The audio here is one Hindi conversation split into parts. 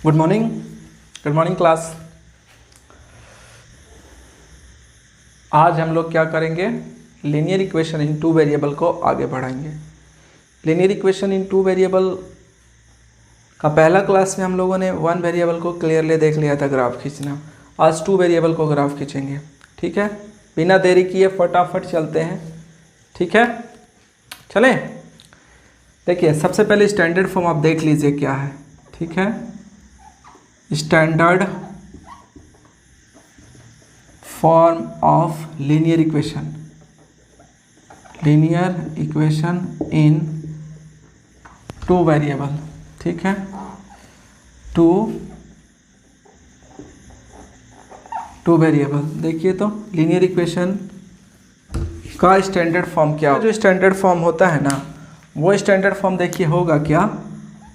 Good morning class. आज हम लोग क्या करेंगे, linear equation in two variable को आगे बढ़ाएंगे। Linear equation in two variable का पहला क्लास में हम लोगों ने वन वेरिएबल को क्लियरली देख लिया था ग्राफ खींचना। आज टू वेरिएबल को ग्राफ खींचेंगे। ठीक है, बिना देरी किए फटाफट चलते हैं। ठीक है, चलें। देखिए सबसे पहले स्टैंडर्ड फॉर्म आप देख लीजिए क्या है। ठीक है, standard form of linear equation in two variable. ठीक है, टू वेरिएबल। देखिए तो लीनियर इक्वेशन का स्टैंडर्ड फॉर्म क्या जो स्टैंडर्ड फॉर्म होता है ना, वो स्टैंडर्ड फॉर्म देखिए होगा क्या,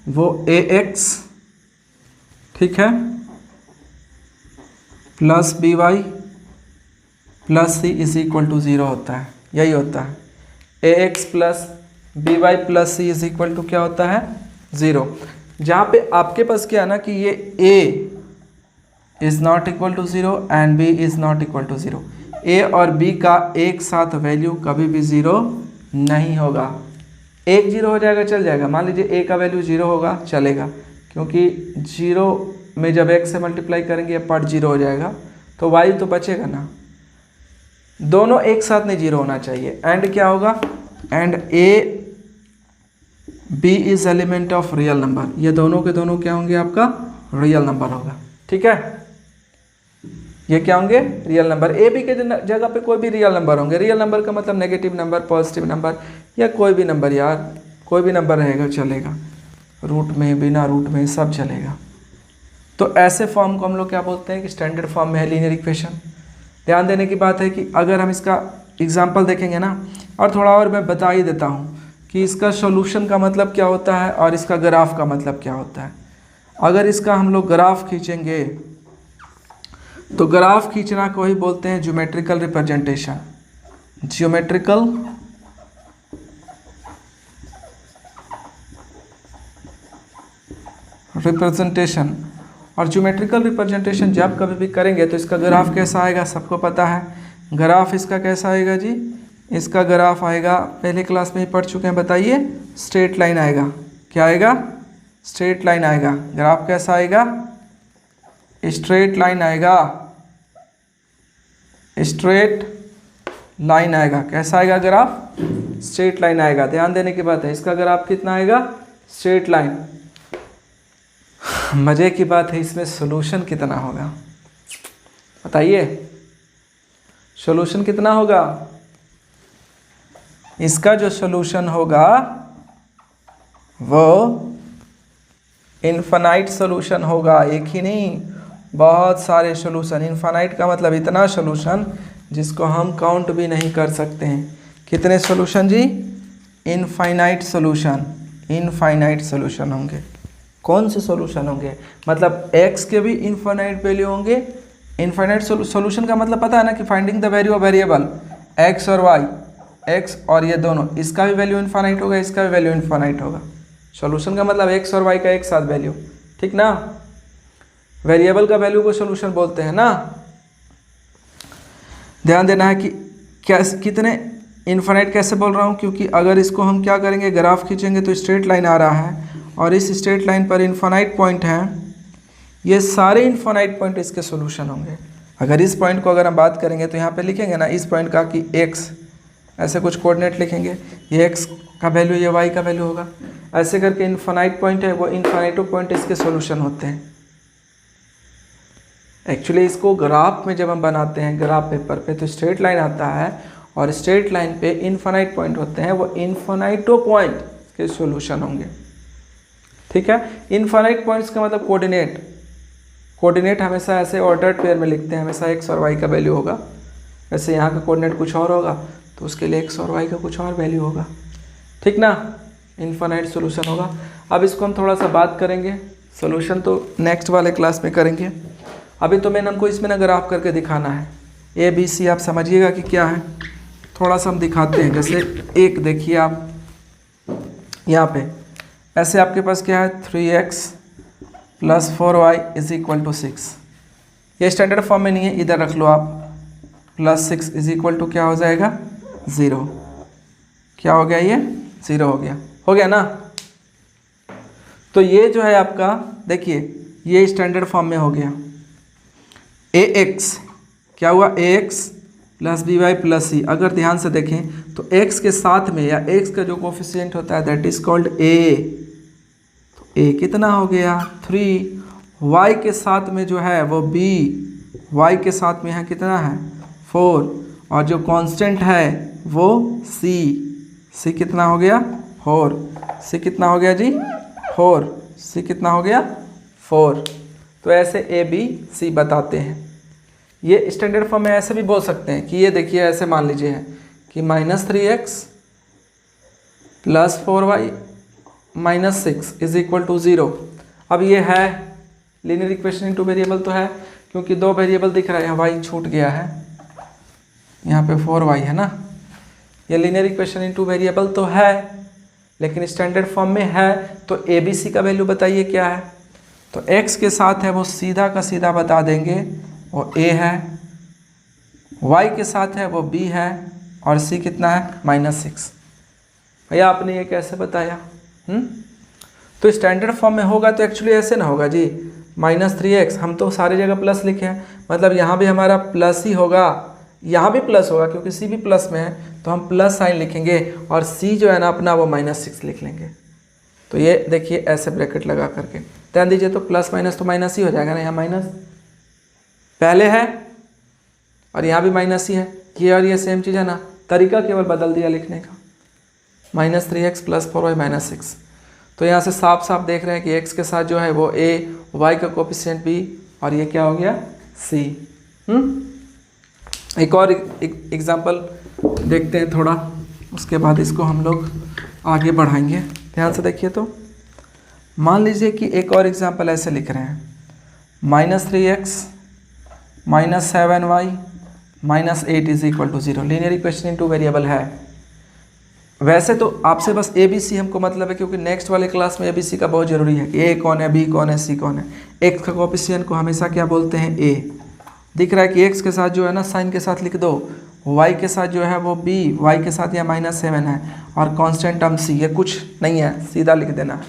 वो ax, ठीक है, plus by plus c is equal to 0 होता है। यही होता है ax plus by plus c is equal to क्या होता है, 0। जहाँ पे आपके पास क्या है ना कि ये a is not equal to 0 and b is not equal to 0। a और b का एक साथ वैल्यू कभी भी 0 नहीं होगा। एक 0 हो जाएगा चल जाएगा, मान लीजिए a का वैल्यू 0 होगा चलेगा, क्योंकि 0 में जब x से मल्टीप्लाई करेंगे पार्ट 0 हो जाएगा, तो y तो बचेगा ना। दोनों एक साथ नहीं 0 होना चाहिए। एंड क्या होगा, and a b is element of real number. ये दोनों के दोनों क्या होंगे, आपका रियल नंबर होगा। ठीक है, ये क्या होंगे, रियल नंबर। ए बी के जगह पे कोई भी रियल नंबर होंगे। रियल नंबर का मतलब नेगेटिव नंबर, पॉजिटिव नंबर, या कोई भी नंबर, यार कोई भी नंबर रहेगा चलेगा, रूट में बिना रूट में सब चलेगा। तो ऐसे फॉर्म को हम लोग क्या बोलते हैं कि स्टैंडर्ड फॉर्म में है लीनियर इक्वेशन। ध्यान देने की बात है कि अगर हम इसका एग्जाम्पल देखेंगे ना, और थोड़ा और मैं बता ही देता हूँ कि इसका सॉल्यूशन का मतलब क्या होता है और इसका ग्राफ का मतलब क्या होता है। अगर इसका हम लोग ग्राफ खींचेंगे तो ग्राफ खींचना को ही बोलते हैं ज्योमेट्रिकल रिप्रेजेंटेशन। Geometrical representation. और ज्योमेट्रिकल रिप्रेजेंटेशन जब कभी भी करेंगे तो इसका ग्राफ कैसा आएगा, सबको पता है। ग्राफ इसका कैसा आएगा जी, इसका ग्राफ आएगा, पहले क्लास में ही पढ़ चुके हैं, बताइए, स्ट्रेट लाइन आएगा। क्या आएगा, स्ट्रेट लाइन आएगा। ग्राफ कैसा आएगा, स्ट्रेट लाइन आएगा। स्ट्रेट लाइन आएगा। कैसा आएगा ग्राफ, स्ट्रेट लाइन आएगा। ध्यान देने की बात है, इसका ग्राफ कितना आएगा, स्ट्रेट लाइन। मजे की बात है, इसमें सॉल्यूशन कितना होगा बताइए, सॉल्यूशन कितना होगा। इसका जो सॉल्यूशन होगा वो इनफाइनाइट सॉल्यूशन होगा। एक ही नहीं, बहुत सारे सॉल्यूशन। इनफाइनाइट का मतलब इतना सॉल्यूशन जिसको हम काउंट भी नहीं कर सकते हैं। कितने सॉल्यूशन जी, इनफाइनाइट सॉल्यूशन। इनफाइनाइट सॉल्यूशन होंगे। कौन से सॉल्यूशन होंगे, मतलब x के भी इनफाइनाइट वैल्यू होंगे। इनफाइनाइट सॉल्यूशन का मतलब पता है ना कि finding the value of variable x और y, x और ये दोनों, इसका भी वैल्यू इनफाइनाइट होगा, इसका भी वैल्यू इनफाइनाइट होगा। सॉल्यूशन का मतलब x और y का एक साथ वैल्यू, ठीक ना। वेरिएबल का वैल्यू को सॉल्यूशन बोलते हैं ना। ध्यान देना है कि क्या कितने इनफाइनाइट कैसे बोल रहा हूँ, क्योंकि अगर इसको हम क्या करेंगे, ग्राफ खींचेंगे तो स्ट्रेट लाइन आ रहा है और इस स्ट्रेट लाइन पर इनफाइनाइट पॉइंट हैं। ये सारे इनफाइनाइट पॉइंट इसके सॉल्यूशन होंगे। अगर इस पॉइंट को अगर हम बात करेंगे तो यहाँ पे लिखेंगे ना इस पॉइंट का कि x, ऐसे कुछ कोऑर्डिनेट लिखेंगे, ये x का वैल्यू, ये y का वैल्यू होगा। ऐसे करके इनफाइनाइट पॉइंट है, वो इनफाइनाइटो पॉइंट इसके सॉल्यूशन होते हैं। एक्चुअली इसको ग्राफ में जब हम बनाते हैं, ग्राफ पेपर पे, तो स्ट्रेट लाइन आता है और स्ट्रेट लाइन पे इनफाइनाइट पॉइंट होते हैं, वो इनफाइनाइटो पॉइंट के सॉल्यूशन होंगे। ठीक है, इनफाइनाइट पॉइंट्स का मतलब कोऑर्डिनेट। कोऑर्डिनेट हमेशा ऐसे ऑर्डर्ड पेयर में लिखते हैं, हमेशा x और y का वैल्यू होगा। वैसे यहाँ का कोऑर्डिनेट कुछ और होगा तो उसके लिए x और y का कुछ और वैल्यू होगा, ठीक ना। इनफाइनाइट सॉल्यूशन होगा। अब इसको हम थोड़ा सा बात करेंगे, सॉल्यूशन तो नेक्स्ट वाले क्लास में करेंगे। अभी तो मैंने हमको इसमें ना ग्राफ करके दिखाना है। ए बी सी आप समझिएगा कि क्या है, थोड़ा सा हम दिखाते हैं। जैसे एक देखिए आप यहाँ पे, ऐसे आपके पास क्या है 3x plus 4y is equal to 6। ये स्टैंडर्ड फॉर्म में नहीं है, इधर रख लो आप। प्लस 6 इज इक्वल टू क्या हो जाएगा 0। क्या हो गया, ये 0 हो गया ना। तो ये जो है आपका, देखिए ये स्टैंडर्ड फॉर्म में हो गया। ax क्या हुआ, ax plus B Y plus C. अगर ध्यान से देखें तो x के साथ में या x का जो कोफिशिएंट होता है दैट इज कॉल्ड a। तो a कितना हो गया 3। y के साथ में जो है वो b, y के साथ में यहाँ कितना है 4, और जो कांस्टेंट है वो c। c कितना हो गया 4। c कितना हो गया जी 4। c कितना हो गया 4। तो ऐसे a b c बताते हैं। ये स्टैंडर्ड फॉर्म में ऐसे भी बोल सकते हैं कि ये देखिए ऐसे मान लीजिए है कि -3x plus 4y minus 6 is equal to 0। अब ये है linear equation in two variable तो है, क्योंकि 2 वेरिएबल दिख रहा है, y छूट गया है, यहाँ पे 4y है ना। ये linear equation in two variable तो है, लेकिन स्टैंडर्ड फॉर्म में है। तो ए बी सी का वैल्यू बताइए क्या है। तो x के साथ है वो सीधा का सीधा बता देंगे, वो a है। y के साथ है वो b है, और c कितना है -6। भैया आपने ये कैसे बताया? तो स्टैंडर्ड फॉर्म में होगा तो एक्चुअली ऐसे ना होगा जी, -3x, हम तो सारी जगह प्लस लिखे हैं, मतलब यहाँ भी हमारा प्लस ही होगा, यहाँ भी प्लस होगा क्योंकि c भी प्लस में है, तो हम प्लस साइन लिखेंगे, और c जो है ना अपना वो -6 लिख लेंगे। तो ये देखिए ऐसे ब्रैकेट लगा करके ध्यान दीजिए, तो प्लस माइनस तो माइनस ही हो जाएगा ना, यहाँ माइनस पहले है और यहाँ भी माइनस ही है, ये और ये सेम चीज़ है ना, तरीका केवल बदल दिया लिखने का। -3x plus 4y -6। तो यहाँ से साफ साफ देख रहे हैं कि x के साथ जो है वो a, y का कोफिशिएंट b, और ये क्या हो गया c। एक और एग्जाम्पल देखते हैं थोड़ा, उसके बाद इसको हम लोग आगे बढ़ाएंगे। ध्यान से देखिए, तो मान लीजिए कि एक और एग्जाम्पल ऐसे लिख रहे हैं -3x -7y -8 is equal to 0। Linear equation in two variable है। वैसे तो आपसे बस ए बी सी हमको मतलब है, क्योंकि नेक्स्ट वाले क्लास में ए बी सी का बहुत ज़रूरी है कि ए कौन है, बी कौन है, सी कौन है। एक्स का कोफिशिएंट को हमेशा क्या बोलते हैं ए। दिख रहा है कि एक्स के साथ जो है ना साइन के साथ लिख दो, वाई के साथ जो है वो बी, वाई के साथ यहाँ -7 है, और कांस्टेंट टर्म सी। ये कुछ नहीं है, सीधा लिख देना।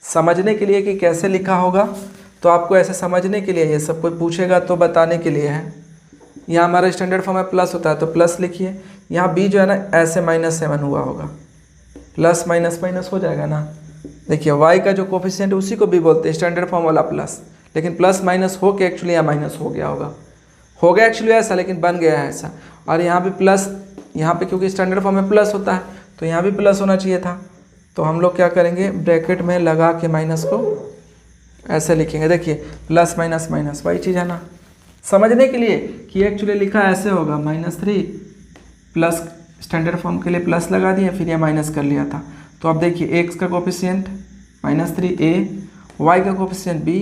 समझने के लिए कि कैसे लिखा होगा, तो आपको ऐसे समझने के लिए, ये सब कोई पूछेगा तो बताने के लिए है। यहाँ हमारा स्टैंडर्ड फॉर्म में प्लस होता है तो प्लस लिखिए, यहाँ बी जो है ना ऐसे -7 हुआ होगा, प्लस माइनस माइनस हो जाएगा ना। देखिए वाई का जो कोफिशिएंट है उसी को भी बोलते हैं स्टैंडर्ड फॉर्म वाला प्लस, लेकिन प्लस माइनस हो के एक्चुअली यहाँ माइनस हो गया एक्चुअली ऐसा, लेकिन बन गया है ऐसा। और यहाँ भी प्लस, यहाँ पे क्योंकि स्टैंडर्ड फॉर्म में प्लस होता है तो यहाँ भी प्लस होना चाहिए था। तो हम लोग क्या करेंगे, ब्रैकेट में लगा के माइनस को ऐसे लिखेंगे। देखिए प्लस माइनस माइनस वही चीज़ है ना, समझने के लिए कि एक्चुअली लिखा ऐसे होगा -3 प्लस स्टैंडर्ड फॉर्म के लिए प्लस लगा दिए, फिर ये माइनस कर लिया था। तो अब देखिए x का कोफिशिएंट -3a, y का कोफिशिएंट b,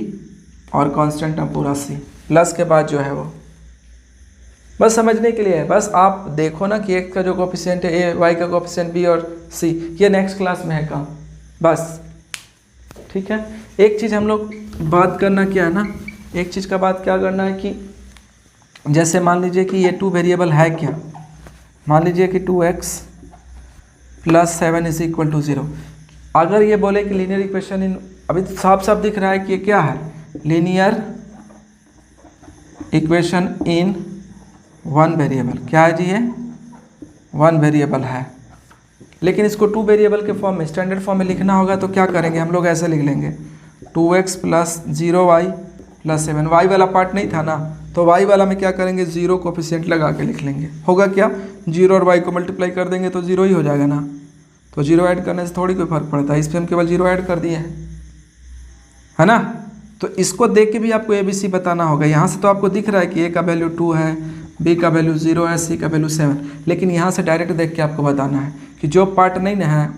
और कांस्टेंट टर्म पूरा c, प्लस के बाद जो है वो बस समझने के लिए है। बस आप देखो ना कि x का जो कोफिशिएंट है a, y का कोफिशिएंट b और c, ये नेक्स्ट क्लास में है काम, बस ठीक है। एक चीज़ हम लोग बात करना क्या है ना, एक चीज़ का बात क्या करना है कि जैसे मान लीजिए कि ये 2 वेरिएबल है क्या, मान लीजिए कि 2x plus 7 is equal to 0। अगर ये बोले कि लीनियर इक्वेशन इन, अभी तो साफ साफ दिख रहा है कि ये क्या है, लीनियर इक्वेशन इन 1 वेरिएबल। क्या है जी, ये 1 वेरिएबल है, लेकिन इसको 2 वेरिएबल के फॉर्म में, स्टैंडर्ड फॉर्म में लिखना होगा। तो क्या करेंगे हम लोग, ऐसे लिख लेंगे 2x plus 0y plus 7। Y वाला पार्ट नहीं था ना, तो वाई वाला में क्या करेंगे, 0 कोफिशिएंट लगा के लिख लेंगे। होगा क्या, 0 और y को मल्टीप्लाई कर देंगे तो 0 ही हो जाएगा ना। तो 0 ऐड करने से थोड़ी कोई फर्क पड़ता है, इस पर हम केवल 0 ऐड कर दिए हैं, है ना। तो इसको देख के भी आपको ए बी सी बताना होगा। यहाँ से तो आपको दिख रहा है कि ए का वैल्यू 2 है, बी का वैल्यू 0 है, सी का वैल्यू 7, लेकिन यहाँ से डायरेक्ट देख के आपको बताना है कि जो पार्ट नहीं ना है,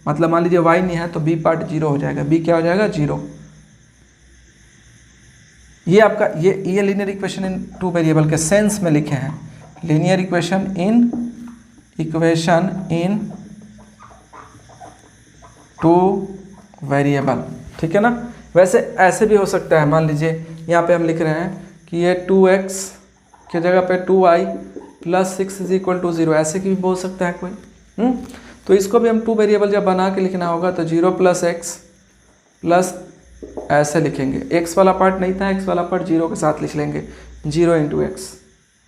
मतलब मान लीजिए y नहीं है तो b पार्ट 0 हो जाएगा, b क्या हो जाएगा 0। ये आपका ये लीनियर इक्वेशन इन 2 वेरिएबल के सेंस में लिखे हैं, लीनियर इक्वेशन इन 2 वेरिएबल, ठीक है ना। वैसे ऐसे भी हो सकता है, मान लीजिए यहाँ पे हम लिख रहे हैं कि ये 2x की जगह पे 2y plus 6 is equal to 0, ऐसे की भी बोल सकता है कोई। तो इसको भी हम 2 वेरिएबल जब बना के लिखना होगा तो 0 प्लस एक्स प्लस ऐसे लिखेंगे, x वाला पार्ट नहीं था, x वाला पार्ट 0 के साथ लिख लेंगे, 0 इंटू एक्स।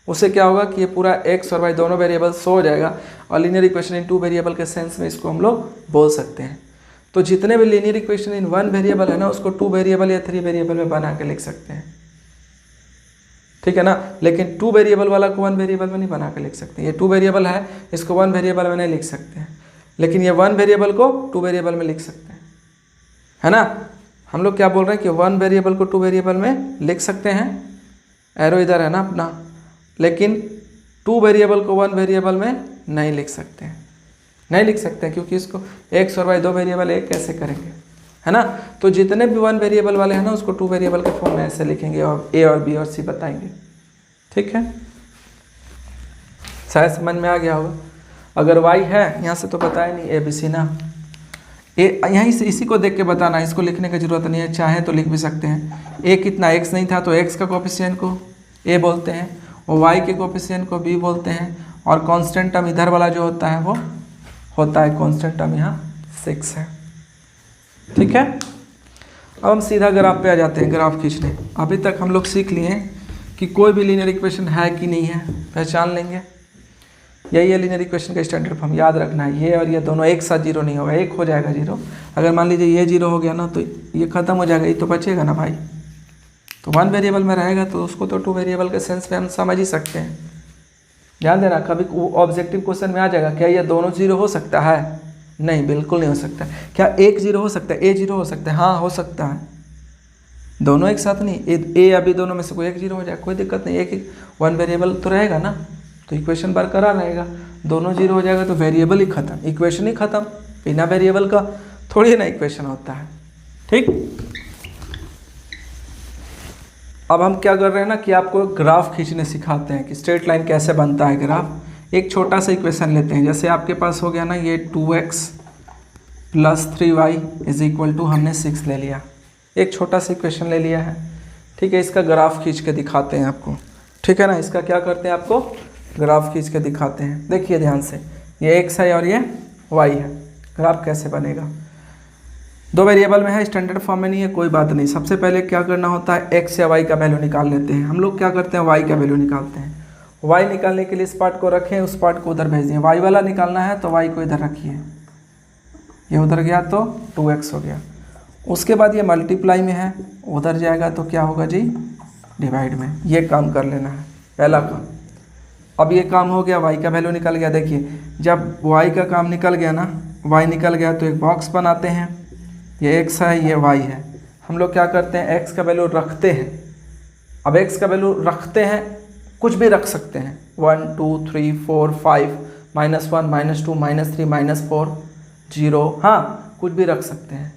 उससे क्या होगा कि ये पूरा x और y दोनों वेरिएबल शो हो जाएगा और लीनियर इक्वेशन इन 2 वेरिएबल के सेंस में इसको हम लोग बोल सकते हैं। तो जितने भी लीनियर इक्वेशन इन 1 वेरिएबल है ना, उसको 2 वेरिएबल या 3 वेरिएबल में बना के लिख सकते हैं, ठीक है ना। लेकिन 2 वेरिएबल वाला को 1 वेरिएबल में नहीं बना के लिख सकते। ये 2 वेरिएबल है, इसको 1 वेरिएबल में नहीं लिख सकते हैं, लेकिन ये 1 वेरिएबल को 2 वेरिएबल में लिख सकते हैं, है ना। हम लोग क्या बोल रहे हैं कि 1 वेरिएबल को 2 वेरिएबल में लिख सकते हैं, एरो इधर है ना अपना, लेकिन 2 वेरिएबल को 1 वेरिएबल में नहीं लिख सकते हैं, नहीं लिख सकते हैं, क्योंकि इसको x और y 2 वेरिएबल एक कैसे करेंगे, है ना। तो जितने भी 1 वेरिएबल वाले हैं ना, उसको 2 वेरिएबल के फॉर्म में ऐसे लिखेंगे और a और b और c बताएंगे, ठीक है। शायद समझ में आ गया होगा। अगर y है यहाँ से तो बताया नहीं, a b c ना, यहीं से इसी को देख के बताना, इसको लिखने की जरूरत नहीं है, चाहे तो लिख भी सकते हैं। a कितना x नहीं था तो x का कोफिशिएंट को a बोलते हैं और y के कोफिशिएंट को b बोलते हैं, और कांस्टेंट टर्म इधर वाला जो होता है वो होता है कांस्टेंट टर्म यहाँ 6 है, ठीक है। अब हम सीधा ग्राफ पे आ जाते हैं, ग्राफ खींचने। अभी तक हम लोग सीख लिए कि कोई भी लीनियर इक्वेशन है कि नहीं है, पहचान लेंगे। यही है लीनियर इक्वेशन का स्टैंडर्ड फॉर्म, याद रखना है। ये और ये दोनों एक साथ जीरो नहीं होगा, एक हो जाएगा जीरो। अगर मान लीजिए ये जीरो हो गया ना, तो ये खत्म हो जाएगा, ये तो बचेगा ना भाई। तो 1 वेरिएबल में रहेगा तो उसको तो 2 वेरिएबल के सेंस में हम समझ ही सकते हैं। ध्यान देना, कभी ऑब्जेक्टिव क्वेश्चन में आ जाएगा क्या ये दोनों जीरो हो सकता है? नहीं, बिल्कुल नहीं हो सकता। क्या एक जीरो हो सकता है? ए जीरो हो सकता है? हाँ हो सकता है, दोनों एक साथ नहीं, ए अभी दोनों में से कोई एक जीरो हो जाए, कोई दिक्कत नहीं। एक 1 वेरिएबल तो रहेगा ना, तो इक्वेशन बरकरार रहेगा। दोनों जीरो हो जाएगा तो वेरिएबल ही खत्म, इक्वेशन ही खत्म। बिना वेरिएबल का थोड़ी ना इक्वेशन होता है, ठीक। अब हम क्या कर रहे हैं ना कि आपको ग्राफ खींचने सिखाते हैं कि स्ट्रेट लाइन कैसे बनता है ग्राफ। एक छोटा सा इक्वेशन लेते हैं, जैसे आपके पास हो गया ना ये 2x plus 3y is equal to, हमने 6 ले लिया, एक छोटा सा इक्वेशन ले लिया है, ठीक है। इसका ग्राफ खींच के दिखाते हैं आपको, ठीक है ना। इसका क्या करते हैं, आपको ग्राफ खींच के दिखाते हैं। देखिए ध्यान से, ये x है और ये y है, ग्राफ कैसे बनेगा। 2 वेरिएबल में है, स्टैंडर्ड फॉर्म में नहीं है, कोई बात नहीं। सबसे पहले क्या करना होता है, x या y का वैल्यू निकाल लेते हैं। हम लोग क्या करते हैं, y का वैल्यू निकालते हैं। y निकालने के लिए इस पार्ट को रखें, उस पार्ट को उधर भेज दें। y वाला निकालना है तो y को इधर रखिए, ये उधर गया तो 2x हो गया। उसके बाद ये मल्टीप्लाई में है, उधर जाएगा तो क्या होगा जी, डिवाइड में। ये काम कर लेना है पहला काम। अब ये काम हो गया, y का वैल्यू निकल गया। देखिए जब y का काम निकल गया ना, y निकल गया तो एक बॉक्स बनाते हैं, ये x है, ये y है। हम लोग क्या करते हैं, x का वैल्यू रखते हैं। अब x का वैल्यू रखते हैं, कुछ भी रख सकते हैं, 1 2 3 4 5 -1 -2 -3 -4 0, हाँ कुछ भी रख सकते हैं।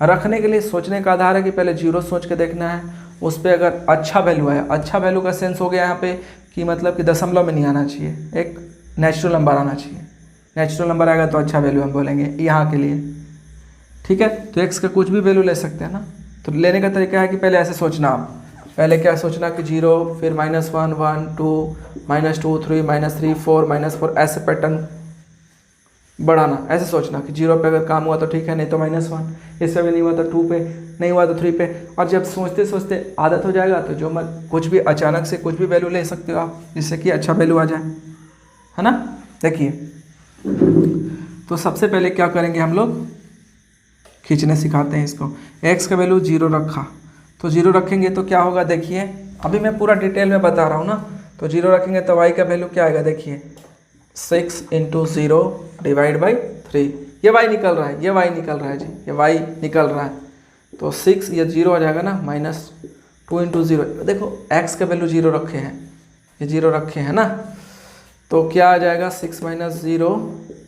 रखने के लिए सोचने का आधार है कि पहले जीरो सोच के देखना है, उस पर अगर अच्छा वैल्यू है, अच्छा वैल्यू का सेंस हो गया यहाँ पे कि मतलब कि दशमलव में नहीं आना चाहिए, एक नेचुरल नंबर आना चाहिए। नेचुरल नंबर आएगा तो अच्छा वैल्यू हम बोलेंगे यहाँ के लिए, ठीक है। तो x का कुछ भी वैल्यू ले सकते हैं ना। तो लेने का तरीका है कि पहले ऐसे सोचना, आप पहले क्या सोचना कि 0, फिर -1 1 2 -2 3 -3 4 -4, ऐसे पैटर्न बढ़ाना। ऐसे सोचना कि 0 पे अगर काम हुआ तो ठीक है, नहीं तो -1, इससे भी नहीं हुआ तो 2 पे, नहीं हुआ तो 3 पे। और जब सोचते सोचते आदत हो जाएगा तो जो कुछ भी अचानक से कुछ भी वैल्यू ले सकते हो आप, जिससे कि अच्छा वैल्यू आ जाए, है ना। देखिए तो सबसे पहले क्या करेंगे, हम लोग खींचने सिखाते हैं इसको। x का वैल्यू 0 रखा, तो 0 रखेंगे तो क्या होगा, देखिए अभी मैं पूरा डिटेल में बता रहा हूँ ना। तो 0 रखेंगे तो y का वैल्यू क्या आएगा, देखिए 6 × 0 डिवाइड बाई 3। ये y निकल रहा है, ये y निकल रहा है जी, ये y निकल रहा है। तो 6, ये 0 हो जाएगा ना, -2 × 0। देखो x का वैल्यू 0 रखे हैं, ये 0 रखे हैं ना, तो क्या आ जाएगा, 6 - 0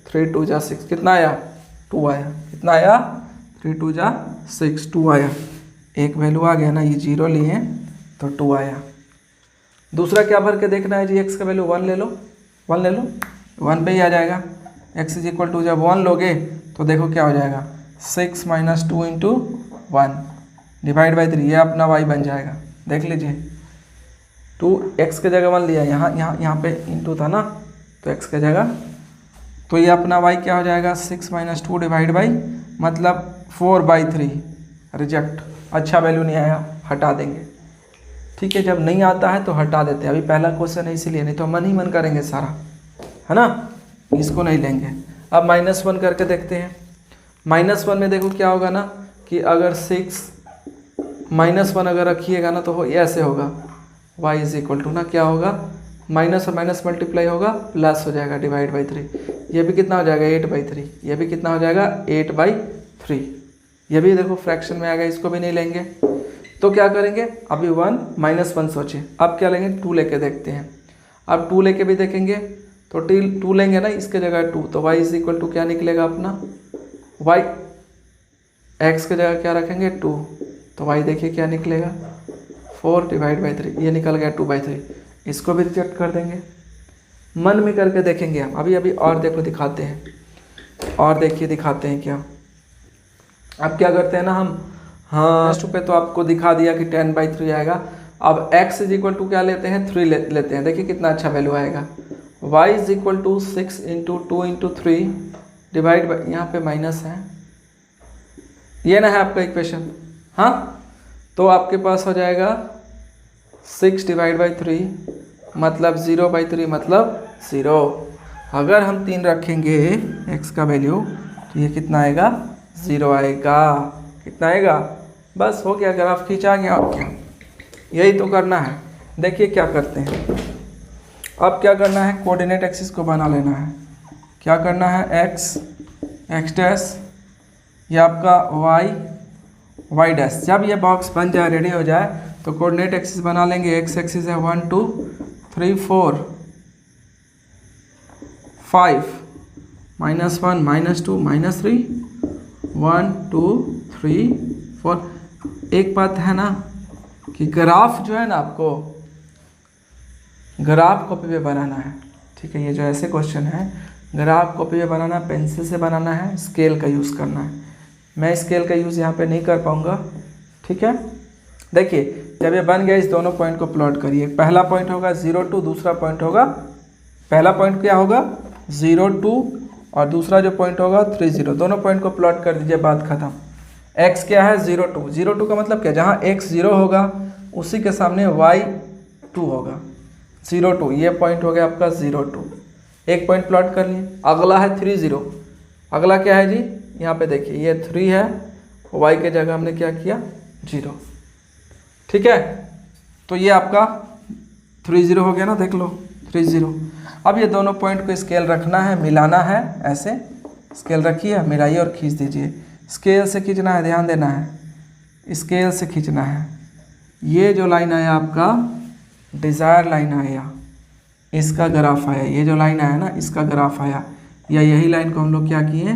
3 2 जा 6, कितना आया, 2 आया। कितना आया, 3 2 जा 6, 2 आया। एक वैल्यू आ गया ना, ये 0 लिए तो 2 आया। दूसरा क्या भर के देखना है जी, x का वैल्यू 1 ले लो, 1 ले लो, 1 पे ही आ जाएगा। x = जब 1 लोगे तो देखो क्या हो जाएगा, 6 - 2 × 1, डिवाइड बाई 3, ये अपना y बन जाएगा। देख लीजिए 2x के जगह 1 लिया, यहाँ पे इंटू था ना, तो x के जगह, तो ये अपना y क्या हो जाएगा 6 - 2 डिवाइड बाई मतलब 4/3। रिजेक्ट, अच्छा वैल्यू नहीं आया, हटा देंगे। ठीक है, जब नहीं आता है तो हटा देते हैं। अभी पहला क्वेश्चन है इसीलिए, नहीं तो मन ही मन करेंगे सारा, है ना, इसको नहीं लेंगे। अब -1 करके देखते हैं। -1 में देखो क्या होगा ना कि अगर 6 -1 अगर रखिएगा ना तो ऐसे होगा, y = ना क्या होगा, माइनस और माइनस मल्टीप्लाई होगा, प्लस हो जाएगा डिवाइड बाई 3। ये भी कितना हो जाएगा 8/3, ये भी कितना हो जाएगा 8/3। ये भी देखो फ्रैक्शन में आ गया, इसको भी नहीं लेंगे। तो क्या करेंगे, अभी 1 -1 सोचे, अब क्या लेंगे 2 लेके देखते हैं। अब 2 लेके भी देखेंगे तो 2 लेंगे ना इसके जगह 2, तो y = क्या निकलेगा अपना, y x के जगह क्या रखेंगे 2, तो y देखिए क्या निकलेगा 4 डिवाइड बाई 3, ये निकल गया 2/3। इसको भी रिजेक्ट कर देंगे। मन में करके देखेंगे हम, अभी और देखो दिखाते हैं, और देखिए दिखाते हैं क्या। अब क्या करते हैं ना हम, हाँ पे तो आपको दिखा दिया कि 10/3 आएगा। अब x = क्या लेते हैं 3 लेते हैं, देखिए कितना अच्छा वैल्यू आएगा। y = 6 × 2 × 3 डिवाइड बाई, यहाँ पे माइनस है, ये ना है आपका इक्वेशन, हाँ, तो आपके पास हो जाएगा 6 डिवाइड बाई 3 मतलब 0/3 मतलब 0। अगर हम 3 रखेंगे x का वैल्यू तो ये कितना आएगा 0 आएगा। कितना आएगा, बस हो गया, ग्राफ खींचा गया। और क्या, यही तो करना है। देखिए क्या करते हैं, अब क्या करना है, कोऑर्डिनेट एक्सिस को बना लेना है। क्या करना है, x डैश, ये आपका y डैश। जब ये बॉक्स बन जाए, रेडी हो जाए, तो कोऑर्डिनेट एक्सिस बना लेंगे। x एक्सिस है 1 2 3 4 5 -1 -2 -3 1 2 3 4। एक बात है ना कि ग्राफ जो है ना, आपको ग्राफ कॉपी पे बनाना है। ठीक है, ये जो ऐसे क्वेश्चन है ग्राफ कॉपी पे बनाना, पेंसिल से बनाना है, स्केल का यूज़ करना है। मैं स्केल का यूज़ यहाँ पे नहीं कर पाऊँगा। ठीक है, देखिए जब ये बन गया, इस दोनों पॉइंट को प्लॉट करिए। पहला पॉइंट होगा 0 2, दूसरा पॉइंट होगा, पहला पॉइंट क्या होगा 0 2 और दूसरा जो पॉइंट होगा 3 0। दोनों पॉइंट को प्लॉट कर दीजिए, बात खत्म। x क्या है 0 2, 0 2 का मतलब क्या, जहाँ x 0 होगा उसी के सामने y 2 होगा। 0 2 ये पॉइंट हो गया आपका 0 2, एक पॉइंट प्लॉट कर लिए। अगला है 3 0, अगला क्या है जी, यहाँ पे देखिए ये 3 है, y के जगह हमने क्या किया 0। ठीक है, तो ये आपका 3 0 हो गया ना, देख लो 3 0। अब ये दोनों पॉइंट को स्केल रखना है, मिलाना है, ऐसे स्केल रखिए, मिलाइए और खींच दीजिए। स्केल से खींचना है, ध्यान देना है, स्केल से खींचना है। ये जो लाइन आया आपका डिज़ायर लाइन आया, इसका ग्राफ आया। ये जो लाइन आया ना, इसका ग्राफ आया, या यही लाइन को हम लोग क्या किए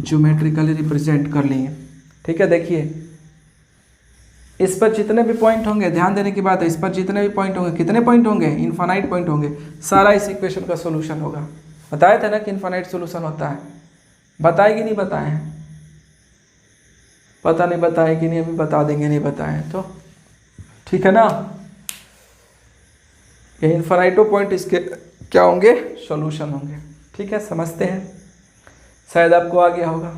ज्योमेट्रिकली रिप्रेजेंट कर लिए। ठीक है, देखिए इस पर जितने भी पॉइंट होंगे, ध्यान देने की बात है, इस पर जितने भी पॉइंट होंगे, कितने पॉइंट होंगे, इनफाइनाइट पॉइंट होंगे, सारा इस इक्वेशन का सोल्यूशन होगा। बताया था ना कि इनफाइनाइट सोल्यूशन होता है। बताए कि नहीं बताए हैं, पता नहीं बताए कि नहीं, अभी बता देंगे, नहीं बताए तो ठीक है ना। ये इनफाइनाइटो पॉइंट इसके क्या होंगे, सॉल्यूशन होंगे। ठीक है, समझते हैं, शायद आपको आ गया होगा।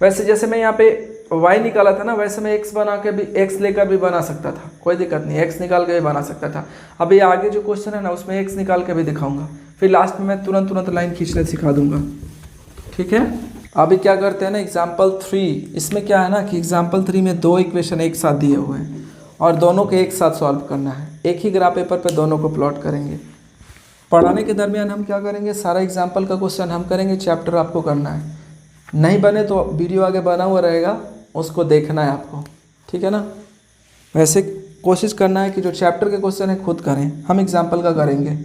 वैसे जैसे मैं यहाँ पे y निकाला था ना, वैसे मैं x बना के भी, x लेकर भी बना सकता था, कोई दिक्कत नहीं, x निकाल के भी बना सकता था। अभी आगे जो क्वेश्चन है ना, उसमें x निकाल के भी दिखाऊंगा, फिर लास्ट में मैं तुरंत लाइन खींचने सिखा दूंगा। ठीक है, अभी क्या करते हैं ना, एग्जाम्पल 3, इसमें क्या है ना कि एग्जाम्पल 3 में 2 इक्वेशन एक साथ दिए हुए हैं और दोनों के एक साथ सॉल्व करना है। एक ही ग्राफ पेपर पर दोनों को प्लॉट करेंगे। पढ़ाने के दरमियान हम क्या करेंगे, सारा एग्जाम्पल का क्वेश्चन हम करेंगे, चैप्टर आपको करना है। नहीं बने तो वीडियो आगे बना हुआ रहेगा, उसको देखना है आपको। ठीक है ना, वैसे कोशिश करना है कि जो चैप्टर के क्वेश्चन है खुद करें, हम एग्जाम्पल का करेंगे।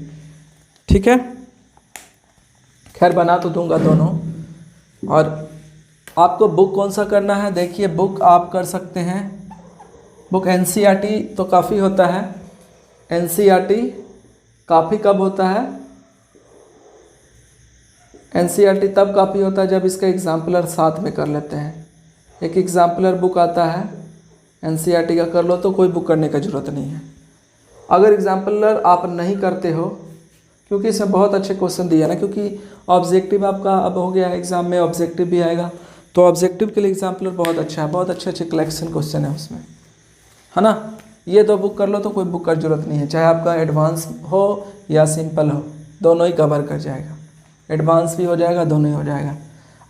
ठीक है, खैर बना तो दूंगा दोनों। और आपको बुक कौन सा करना है, देखिए बुक आप कर सकते हैं, बुक एनसीईआरटी तो काफ़ी होता है। एनसीईआरटी काफ़ी कब होता है, एनसीईआरटी तब काफ़ी होता है जब इसका एग्जाम्पलर साथ में कर लेते हैं। एक एग्जाम्पलर बुक आता है NCERT का कर लो तो कोई बुक करने का ज़रूरत नहीं है। अगर एग्जाम्पलर आप नहीं करते हो, क्योंकि इसमें बहुत अच्छे क्वेश्चन दिए ना, क्योंकि ऑब्जेक्टिव आपका अब हो गया एग्जाम में, ऑब्जेक्टिव भी आएगा, तो ऑब्जेक्टिव के लिए एग्जाम्पलर बहुत अच्छा है, बहुत अच्छे अच्छे कलेक्शन क्वेश्चन है उसमें, है ना। ये दो बुक कर लो तो कोई बुक का जरूरत नहीं है, चाहे आपका एडवांस हो या सिंपल हो, दोनों ही कवर कर जाएगा, एडवांस भी हो जाएगा, दोनों ही हो जाएगा।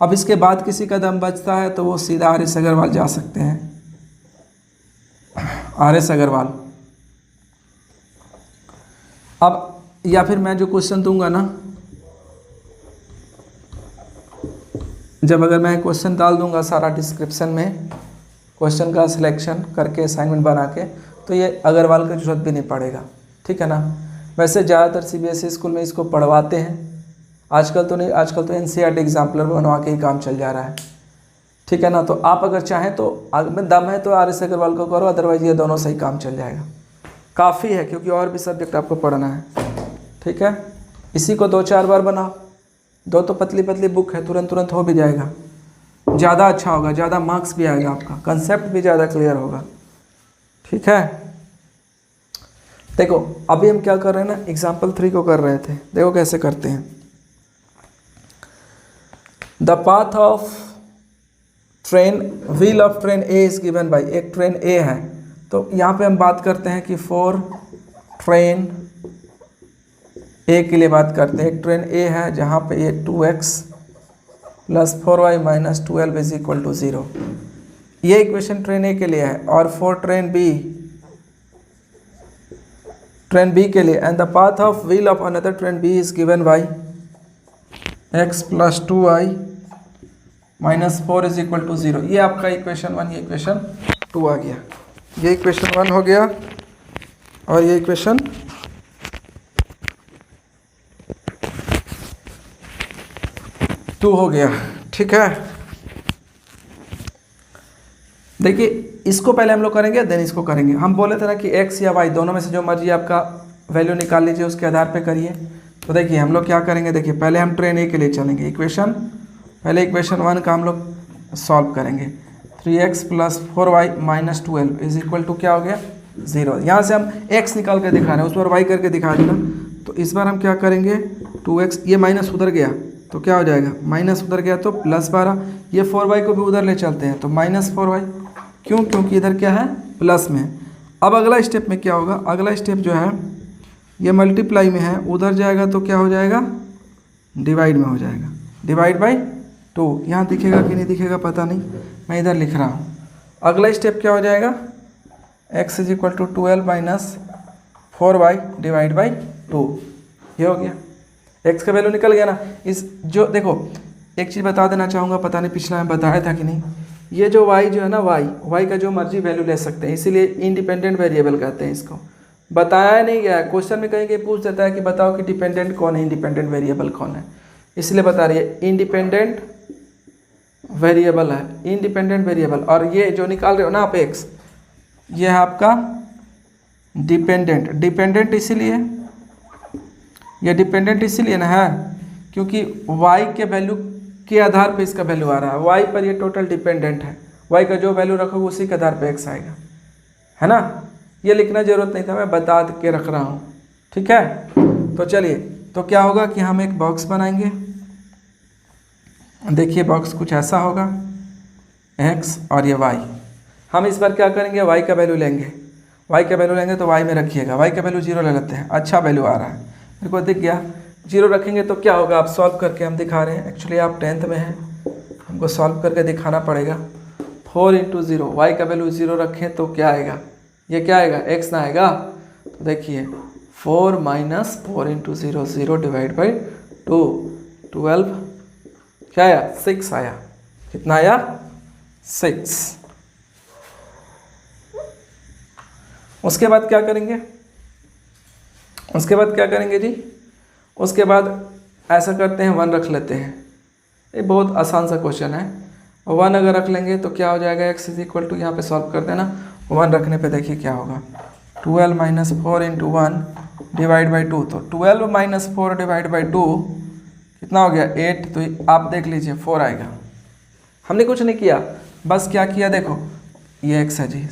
अब इसके बाद किसी का दम बचता है तो वो सीधा RS अग्रवाल जा सकते हैं, RS अग्रवाल। अब या फिर मैं जो क्वेश्चन दूंगा ना, जब अगर मैं क्वेश्चन डाल दूंगा सारा डिस्क्रिप्शन में, क्वेश्चन का सिलेक्शन करके असाइनमेंट बना के, तो ये अग्रवाल की जरूरत भी नहीं पड़ेगा, ठीक है ना। वैसे ज़्यादातर CBSE स्कूल में इसको पढ़वाते हैं, आजकल तो नहीं, आजकल तो NCERT एग्जाम्पलर बनवा के ही काम चल जा रहा है, ठीक है ना। तो आप अगर चाहें तो में दम है तो RS अग्रवाल को करो, अदरवाइज ये दोनों से ही काम चल जाएगा, काफ़ी है, क्योंकि और भी सब्जेक्ट आपको पढ़ना है, ठीक है। इसी को 2-4 बार बनाओ, दो तो पतली पतली बुक है, तुरंत तुरंत हो भी जाएगा, ज़्यादा अच्छा होगा, ज़्यादा मार्क्स भी आएगा, आपका कंसेप्ट भी ज़्यादा क्लियर होगा, ठीक है। देखो अभी हम क्या कर रहे हैं ना, एग्जाम्पल 3 को कर रहे थे, देखो कैसे करते हैं। The path of train, wheel of train A is given by, एक ट्रेन A है, तो यहाँ पे हम बात करते हैं कि फॉर ट्रेन A के लिए बात करते हैं। एक ट्रेन A है जहाँ पे ये 2x plus 4y minus 12 is equal to 0, ये इक्वेशन ट्रेन A के लिए है। और फॉर ट्रेन B के लिए, and the path of wheel of another train B is given by x plus 2y minus 4 is equal to 0, ये आपका इक्वेशन 1, ये इक्वेशन 2 आ गया, ये इक्वेशन 1 हो गया और ये इक्वेशन 2 हो गया, ठीक है। देखिए इसको पहले हम लोग करेंगे, देन इसको करेंगे। हम बोले थे ना कि x या y दोनों में से जो मर्जी आपका वैल्यू निकाल लीजिए, उसके आधार पे करिए। तो देखिए हम लोग क्या करेंगे, देखिए पहले हम ट्रेन A के लिए चलेंगे, पहले इक्वेशन 1 का हम लोग सॉल्व करेंगे। 3x plus 4y minus 12 is equal to क्या हो गया 0। यहाँ से हम x निकाल कर दिखा रहे हैं, उस बार y करके दिखा देना। तो इस बार हम क्या करेंगे, 2x, ये माइनस उधर गया तो क्या हो जाएगा, माइनस उधर गया तो प्लस 12, ये 4y को भी उधर ले चलते हैं तो माइनस 4y, क्यों, क्योंकि इधर क्या है प्लस में। अब अगला स्टेप में क्या होगा, अगला स्टेप जो है ये मल्टीप्लाई में है, उधर जाएगा तो क्या हो जाएगा डिवाइड में हो जाएगा, डिवाइड बाई 2। यहाँ दिखेगा कि नहीं दिखेगा पता नहीं, मैं इधर लिख रहा हूँ। अगला स्टेप क्या हो जाएगा, x is equal to 12 minus 4y divide by 2, ये हो गया। x का वैल्यू निकल गया ना। इस जो देखो एक चीज़ बता देना चाहूँगा, पता नहीं पिछला में बताया था कि नहीं, ये जो y जो है ना, y का जो मर्जी वैल्यू ले सकते हैं, इसीलिए इंडिपेंडेंट वेरिएबल कहते हैं इसको। बताया नहीं गया है, क्वेश्चन में कहीं पूछ देता है कि बताओ कि डिपेंडेंट कौन है, इंडिपेंडेंट वेरिएबल कौन है, इसलिए बता रही है इंडिपेंडेंट वेरिएबल है, इंडिपेंडेंट वेरिएबल। और ये जो निकाल रहे हो ना आप x, ये है आपका डिपेंडेंट। डिपेंडेंट इसीलिए, ये डिपेंडेंट इसीलिए ना है क्योंकि y के वैल्यू के आधार पे इसका वैल्यू आ रहा है, y पर ये टोटल डिपेंडेंट है, y का जो वैल्यू रखोगे उसी के आधार पे x आएगा, है ना। ये लिखना जरूरत नहीं था, मैं बता के रख रहा हूँ, ठीक है। तो चलिए, तो क्या होगा कि हम एक बॉक्स बनाएंगे, देखिए बॉक्स कुछ ऐसा होगा, x और ये y। हम इस बार क्या करेंगे, y का वैल्यू लेंगे, y का वैल्यू लेंगे तो y में रखिएगा, y का वैल्यू 0 ले लेते हैं। अच्छा वैल्यू आ रहा है मेरे को दिख गया, 0 रखेंगे तो क्या होगा, आप सॉल्व करके हम दिखा रहे हैं। एक्चुअली आप 10th में हैं, हमको सॉल्व करके दिखाना पड़ेगा। 4 इंटू 0, वाई का वैल्यू 0 रखें तो क्या आएगा, ये क्या आएगा x ना आएगा। तो देखिए 4 माइनस 4 इंटू 0, 0 डिवाइड बाई 2, 12 क्या आया 6 आया, कितना आया 6। उसके बाद क्या करेंगे, उसके बाद क्या करेंगे जी, उसके बाद ऐसा करते हैं 1 रख लेते हैं। ये बहुत आसान सा क्वेश्चन है। 1 अगर रख लेंगे तो क्या हो जाएगा, x इज इक्वल टू, यहाँ पे सॉल्व कर देना। 1 रखने पे देखिए क्या होगा, 12 माइनस 4 इंटू 1 डिवाइड बाई 2। तो 12 माइनस 4 डिवाइड बाई 2 कितना हो गया 8। तो आप देख लीजिए 4 आएगा। हमने कुछ नहीं किया, बस क्या किया देखो, ये x है जी।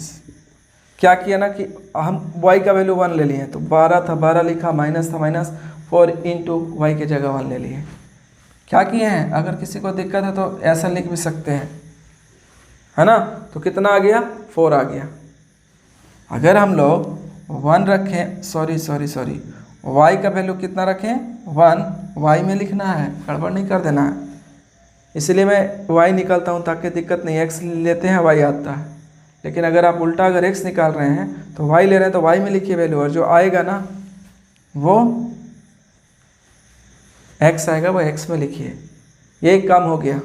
क्या किया ना कि हम y का वैल्यू 1 ले लिए, तो 12 था 12 लिखा, माइनस था माइनस, 4 इंटू वाई की जगह 1 ले लिए। क्या किए हैं, अगर किसी को दिक्कत है तो ऐसा लिख भी सकते हैं, है ना। तो कितना आ गया, 4 आ गया। अगर हम लोग 1 रखें, सॉरी y का वैल्यू कितना रखें, 1, y में लिखना है, गड़बड़ नहीं कर देना है। इसलिए मैं y निकालता हूँ ताकि दिक्कत नहीं, x लेते हैं y आता है। लेकिन अगर आप उल्टा अगर x निकाल रहे हैं तो y ले रहे हैं तो y में लिखिए वैल्यू, और जो आएगा ना वो x आएगा वो x में लिखिए। ये एक काम हो गया,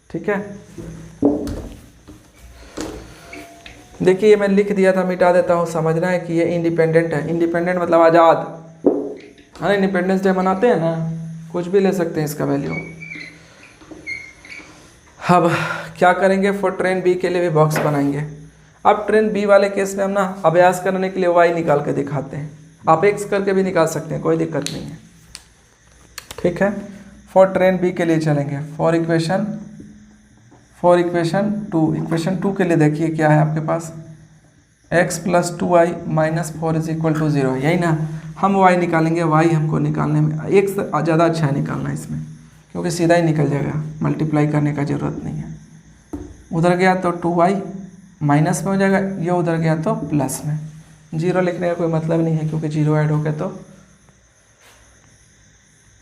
ठीक है। देखिए ये मैं लिख दिया था, मिटा देता हूँ। समझना है कि ये इंडिपेंडेंट है, इंडिपेंडेंट मतलब आज़ाद, हाँ। इंडिपेंडेंस डे मनाते हैं ना, कुछ भी ले सकते हैं इसका वैल्यू। अब क्या करेंगे, फॉर ट्रेन बी के लिए भी बॉक्स बनाएंगे। अब ट्रेन बी वाले केस में हम ना अभ्यास करने के लिए वाई निकाल के दिखाते हैं। आप एक्स करके भी निकाल सकते हैं, कोई दिक्कत नहीं है, ठीक है। फॉर ट्रेन बी के लिए चलेंगे, फॉर इक्वेशन 2, इक्वेशन 2 के लिए देखिए क्या है आपके पास, x + 2y - 4 = 0, यही ना। हम y निकालेंगे, y हमको निकालने में एक ज़्यादा अच्छा है निकालना इसमें, क्योंकि सीधा ही निकल जाएगा, मल्टीप्लाई करने का ज़रूरत नहीं है। उधर गया तो 2y माइनस में हो जाएगा, ये उधर गया तो प्लस में। 0 लिखने का कोई मतलब नहीं है, क्योंकि 0 ऐड हो गया तो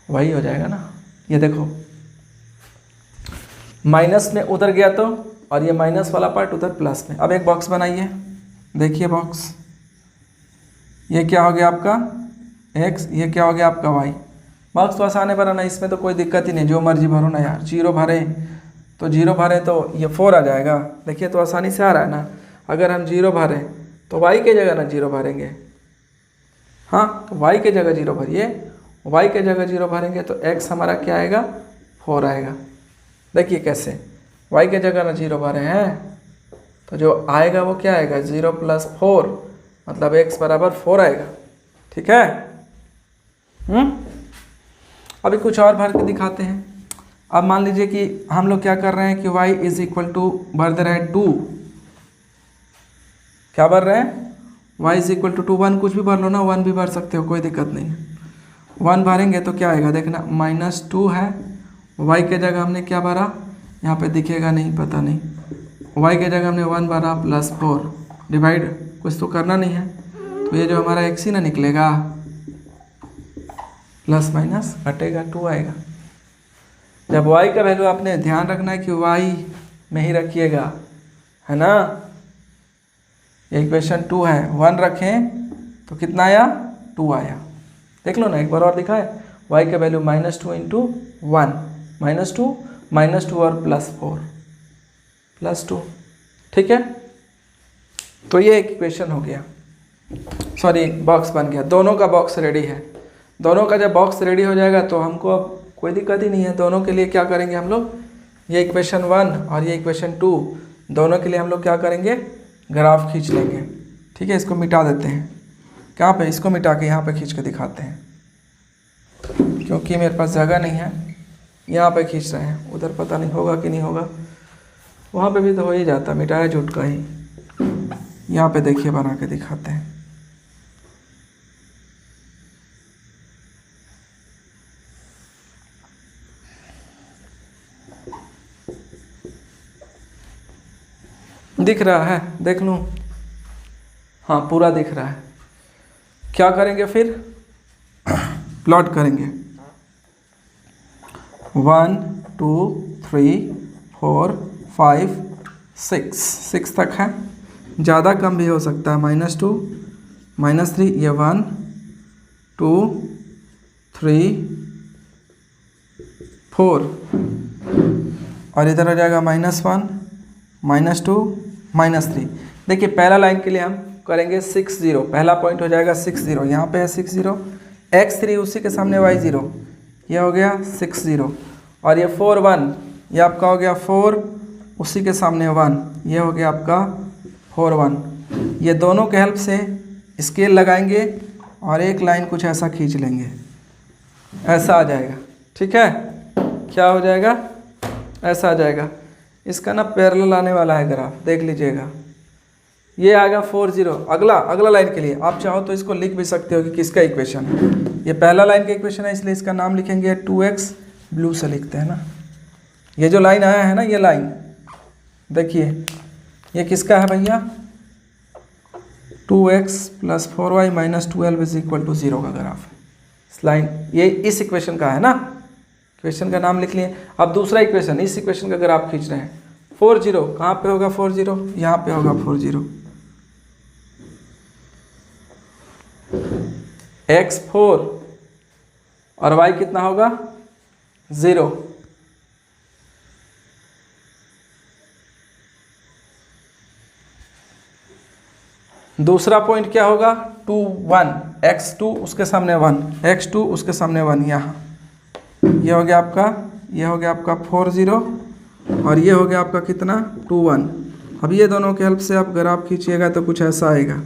वही हो जाएगा ना। ये देखो माइनस में उधर गया तो, और ये माइनस वाला पार्ट उधर प्लस में। अब एक बॉक्स बनाइए, देखिए बॉक्स, ये क्या हो गया आपका x, ये क्या हो गया आपका y। बॉक्स तो आसान है बनाना, इसमें तो कोई दिक्कत ही नहीं, जो मर्जी भरो ना यार। 0 भरे तो ये 4 आ जाएगा। देखिए तो आसानी से आ रहा है ना। अगर हम 0 भरें तो y के जगह ना 0 भरेंगे, हाँ, तो y के जगह 0 भरिए, y के जगह 0 भरेंगे तो x हमारा क्या आएगा, 4 आएगा। देखिए कैसे, y के जगह ना 0 भरे हैं तो जो आएगा वो क्या आएगा, 0 + 4 मतलब x = 4 आएगा, ठीक है। अभी कुछ और भर के दिखाते हैं। अब मान लीजिए कि हम लोग क्या कर रहे हैं कि y = भर दे रहे हैं 2, क्या भर रहे हैं, y = 2, 1 कुछ भी भर लो ना, 1 भी भर सकते हो, कोई दिक्कत नहीं है। 1 भरेंगे तो क्या आएगा, देखना -2 है, y के जगह हमने क्या भरा, यहाँ पे दिखेगा नहीं, पता नहीं, y के जगह हमने 1 भरा +4, डिवाइड कुछ तो करना नहीं है, तो ये जो हमारा x ही ना निकलेगा, प्लस माइनस घटेगा, 2 आएगा। जब y का वैल्यू आपने ध्यान रखना है कि y में ही रखिएगा, है ना। ये इक्वेशन 2 है, 1 रखें तो कितना आया, 2 आया। देख लो ना, एक बार और दिखा है, y का वैल्यू -2 × 1, -2 और +4 +2, ठीक है। तो ये एक इक्वेशन हो गया, सॉरी बॉक्स बन गया। दोनों का बॉक्स रेडी है। दोनों का जब बॉक्स रेडी हो जाएगा तो हमको अब कोई दिक्कत ही नहीं है। दोनों के लिए क्या करेंगे हम लोग, ये इक्वेशन 1 और ये इक्वेशन 2, दोनों के लिए हम लोग क्या करेंगे, ग्राफ खींच लेंगे, ठीक है। इसको मिटा देते हैं, कहाँ पे, इसको मिटा के यहाँ पे खींच के दिखाते हैं, क्योंकि मेरे पास जगह नहीं है। यहाँ पे खींच रहे हैं, उधर पता नहीं होगा कि नहीं होगा, वहाँ पे भी तो हो ही जाता, मिटाया झूठ का ही। यहाँ पे देखिए बना के दिखाते हैं। दिख रहा है, देख लूँ, हाँ पूरा दिख रहा है। क्या करेंगे फिर, प्लॉट करेंगे, 1 2 3 4 5 6 तक है, ज़्यादा कम भी हो सकता है, -2 -3, ये 1 2 3 4, और इधर हो जाएगा -1 -2 -3। देखिए पहला लाइन के लिए हम करेंगे 60, पहला पॉइंट हो जाएगा 60, यहाँ पे है 60, x3 उसी के सामने y0, ये हो गया 60, और ये 4 1, ये आपका हो गया 4 उसी के सामने 1, ये हो गया आपका 4 1। ये दोनों के हेल्प से स्केल लगाएंगे और एक लाइन कुछ ऐसा खींच लेंगे, ऐसा आ जाएगा, ठीक है। क्या हो जाएगा, ऐसा आ जाएगा। इसका ना पैरेलल आने वाला है ग्राफ, देख लीजिएगा, ये आ गया 40। अगला लाइन के लिए आप चाहो तो इसको लिख भी सकते हो कि किसका इक्वेशन है। ये पहला लाइन का इक्वेशन है, इसलिए इसका नाम लिखेंगे 2x, ब्लू से लिखते हैं ना। ये जो लाइन आया है ना, ये लाइन देखिए ये किसका है भैया, 2x + 4y - 12 = 0 का ग्राफ है। इस लाइन ये इस इक्वेशन का है ना, इक्वेशन का नाम लिख लिए। अब दूसरा इक्वेशन, इस इक्वेशन का ग्राफ खींच रहे हैं। 40 कहाँ पे होगा 40, यहाँ पे होगा 40। x 4 और y कितना होगा 0। दूसरा पॉइंट क्या होगा 2 1, x2 उसके सामने 1, x2 उसके सामने 1। यहाँ ये हो गया आपका, ये हो गया आपका 40 और ये हो गया आपका कितना 2 1। अब ये दोनों के हेल्प से आप ग्राफ खींचिएगा तो कुछ ऐसा आएगा।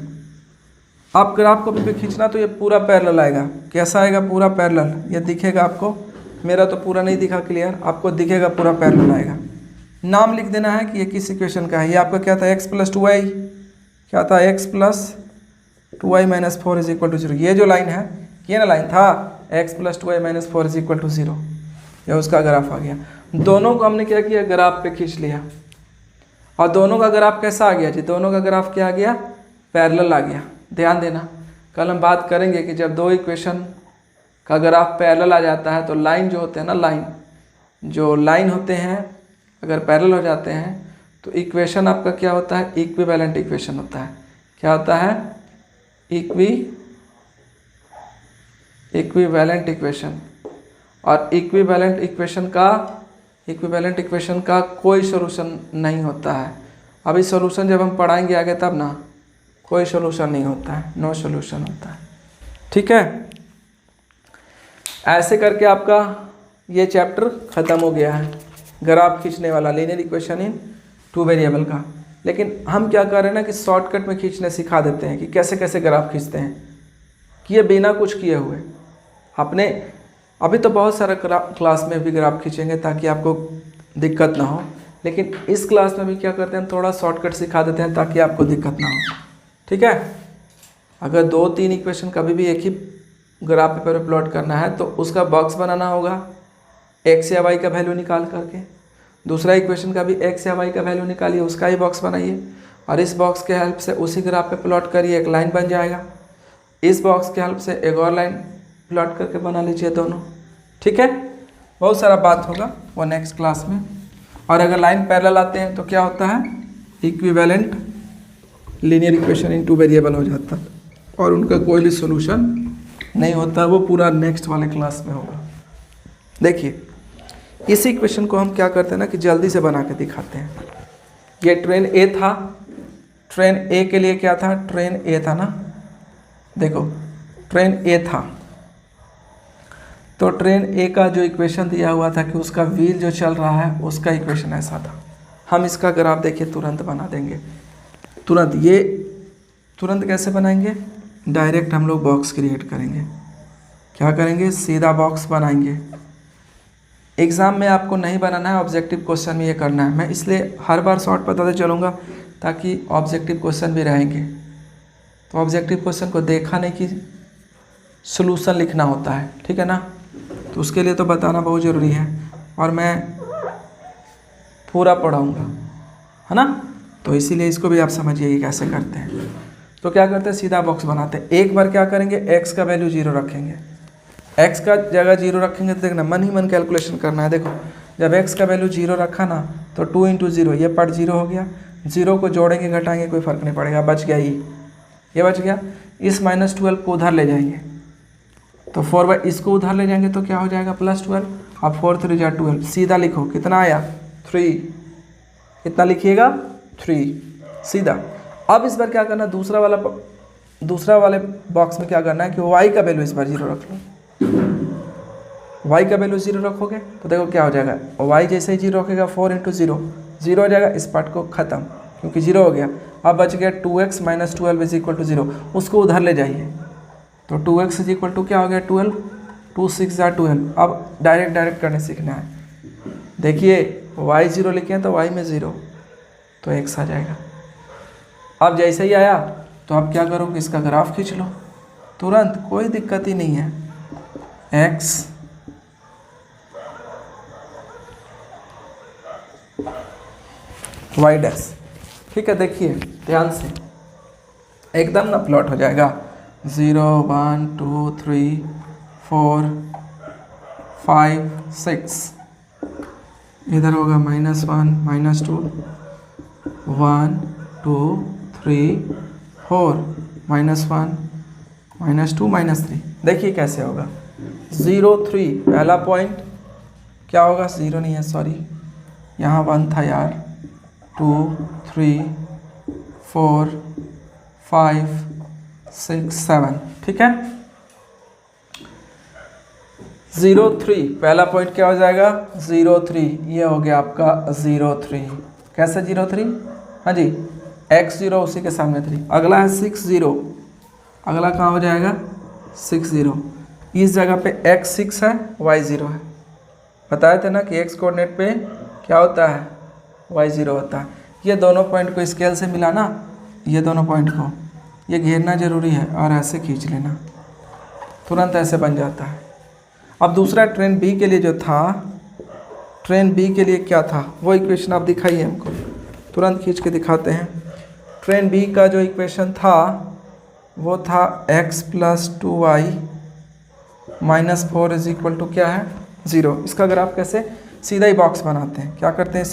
आप ग्राफ को भी खींचना तो ये पूरा पैरेलल आएगा। कैसा आएगा पूरा पैरेलल, ये दिखेगा आपको। मेरा तो पूरा नहीं दिखा क्लियर, आपको दिखेगा पूरा पैरेलल आएगा। नाम लिख देना है कि ये किस इक्वेशन का है। ये आपका क्या था x + 2y, क्या था x + 2y - 4 = 0। ये जो लाइन है, ये ना लाइन था x + 2y - 4 = 0, ये उसका ग्राफ आ गया। दोनों को हमने क्या किया, ग्राफ पे खींच लिया। और दोनों का ग्राफ कैसा आ गया जी, दोनों का ग्राफ क्या आ गया, पैरेलल आ गया। ध्यान देना, कल हम बात करेंगे कि जब दो इक्वेशन का ग्राफ पैरेलल आ जाता है तो लाइन जो होते हैं ना, लाइन होते हैं अगर पैरेलल हो जाते हैं तो इक्वेशन आपका क्या होता है, इक्विवेलेंट इक्वेशन होता है। क्या होता है, इक्विवेलेंट इक्वेशन। और इक्विवेलेंट इक्वेशन का कोई सॉल्यूशन नहीं होता है। अभी सॉल्यूशन जब हम पढ़ाएंगे आगे तब ना, कोई सॉल्यूशन नहीं होता है, नो सॉल्यूशन होता है। ठीक है, ऐसे करके आपका ये चैप्टर ख़त्म हो गया है, ग्राफ खींचने वाला, लीनियर इक्वेशन इन 2 वेरिएबल का। लेकिन हम क्या कर रहे हैं ना कि शॉर्टकट में खींचने सिखा देते हैं कि कैसे कैसे ग्राफ खींचते हैं, कि ये बिना कुछ किए हुए। अपने अभी तो बहुत सारा क्लास में भी ग्राफ खींचेंगे ताकि आपको दिक्कत ना हो, लेकिन इस क्लास में भी क्या करते हैं, थोड़ा शॉर्टकट सिखा देते हैं ताकि आपको दिक्कत ना हो। ठीक है, अगर 2-3 इक्वेशन कभी भी एक ही ग्राफ पेपर पे प्लॉट करना है तो उसका बॉक्स बनाना होगा x या y का वैल्यू निकाल करके। दूसरा इक्वेशन का भी x या y का वैल्यू निकालिए, उसका ही बॉक्स बनाइए और इस बॉक्स के हेल्प से उसी ग्राफ पे प्लॉट करिए, एक लाइन बन जाएगा। इस बॉक्स के हेल्प से एक और लाइन प्लॉट करके बना लीजिए दोनों। ठीक है, बहुत सारा बात होगा वो नेक्स्ट क्लास में। और अगर लाइन पैरेलल आते हैं तो क्या होता है, इक्विवेलेंट लीनियर इक्वेशन इन 2 वेरिएबल हो जाता है और उनका कोई भी सोल्यूशन नहीं होता, वो पूरा नेक्स्ट वाले क्लास में होगा। देखिए इसी इक्वेशन को हम क्या करते हैं ना कि जल्दी से बना के दिखाते हैं। ये ट्रेन ए था, ट्रेन ए के लिए क्या था, ट्रेन ए था ना, देखो ट्रेन ए था तो ट्रेन ए का जो इक्वेशन दिया हुआ था कि उसका व्हील जो चल रहा है उसका इक्वेशन ऐसा था। हम इसका ग्राफ देखिए तुरंत बना देंगे, तुरंत। ये तुरंत कैसे बनाएंगे, डायरेक्ट हम लोग बॉक्स क्रिएट करेंगे। क्या करेंगे, सीधा बॉक्स बनाएंगे। एग्ज़ाम में आपको नहीं बनाना है, ऑब्जेक्टिव क्वेश्चन में ये करना है। मैं इसलिए हर बार शॉर्ट बताते चलूँगा ताकि ऑब्जेक्टिव क्वेश्चन भी रहेंगे। तो ऑब्जेक्टिव क्वेश्चन को देखा नहीं कि सॉल्यूशन लिखना होता है, ठीक है ना, तो उसके लिए तो बताना बहुत ज़रूरी है और मैं पूरा पढ़ाऊँगा, है ना। तो इसीलिए इसको भी आप समझिए कि कैसे करते हैं। तो क्या करते हैं, सीधा बॉक्स बनाते हैं। एक बार क्या करेंगे, x का वैल्यू 0 रखेंगे। x का जगह 0 रखेंगे तो देखना मन ही मन कैलकुलेशन करना है। देखो जब x का वैल्यू 0 रखा ना तो 2 × 0, ये पार्ट 0 हो गया। 0 को जोड़ेंगे घटाएंगे कोई फ़र्क नहीं पड़ेगा, बच गया ये बच गया। इस -12 को उधर ले जाएंगे तो 4 इसको उधर ले जाएंगे तो क्या हो जाएगा, +12। अब 4 × 3 = 12, सीधा लिखो कितना आया 3, कितना लिखिएगा 3, सीधा। अब इस बार क्या करना, दूसरा वाले बॉक्स में क्या करना है कि y का वैल्यू इस बार 0 रख लो। y का वैल्यू 0 रखोगे तो देखो क्या हो जाएगा, y जैसे ही 0 रखेगा 4 × 0 0 हो जाएगा। इस पार्ट को ख़त्म क्योंकि 0 हो गया। अब बच गया 2x - 12 = 0, उसको उधर ले जाइए तो 2x = क्या हो गया 12, 2 × 6 = 12। अब डायरेक्ट करने सीखना है। देखिए y 0 लिखे हैं तो y में 0 तो x आ जाएगा। अब जैसे ही आया तो आप क्या करोगे, इसका ग्राफ खींच लो तुरंत, कोई दिक्कत ही नहीं है। एक्स वाई डैश, ठीक है। देखिए ध्यान से, एकदम ना प्लॉट हो जाएगा 0 1 2 3 4 5 6, इधर होगा -1 -2 1 2 3 4 -1 -2 -3। देखिए कैसे होगा 0 3, पहला पॉइंट क्या होगा, 0 नहीं है सॉरी, यहाँ 1 था यार, 2 3 4 5 6 7, ठीक है। 0 3 पहला पॉइंट क्या हो जाएगा, 0 3, ये हो गया आपका 0 3। कैसे 0 3, हाँ जी, x 0 उसी के सामने 3। अगला है 6 0, अगला कहाँ हो जाएगा 6 0, इस जगह पे x 6 है y 0 है। बताए थे ना कि x कोऑर्डिनेट पे क्या होता है, y 0 होता है। ये दोनों पॉइंट को स्केल से मिलाना, ये दोनों पॉइंट को ये घेरना जरूरी है और ऐसे खींच लेना, तुरंत ऐसे बन जाता है। अब दूसरा ट्रेन बी के लिए जो था, ट्रेन बी के लिए क्या था, वो इक्वेशन आप दिखाइए हमको, तुरंत खींच के दिखाते हैं। ट्रेन बी का जो इक्वेशन था वो था x + 2y - 4 = क्या है 0। इसका ग्राफ कैसे, सीधा ही बॉक्स बनाते हैं, क्या करते हैं,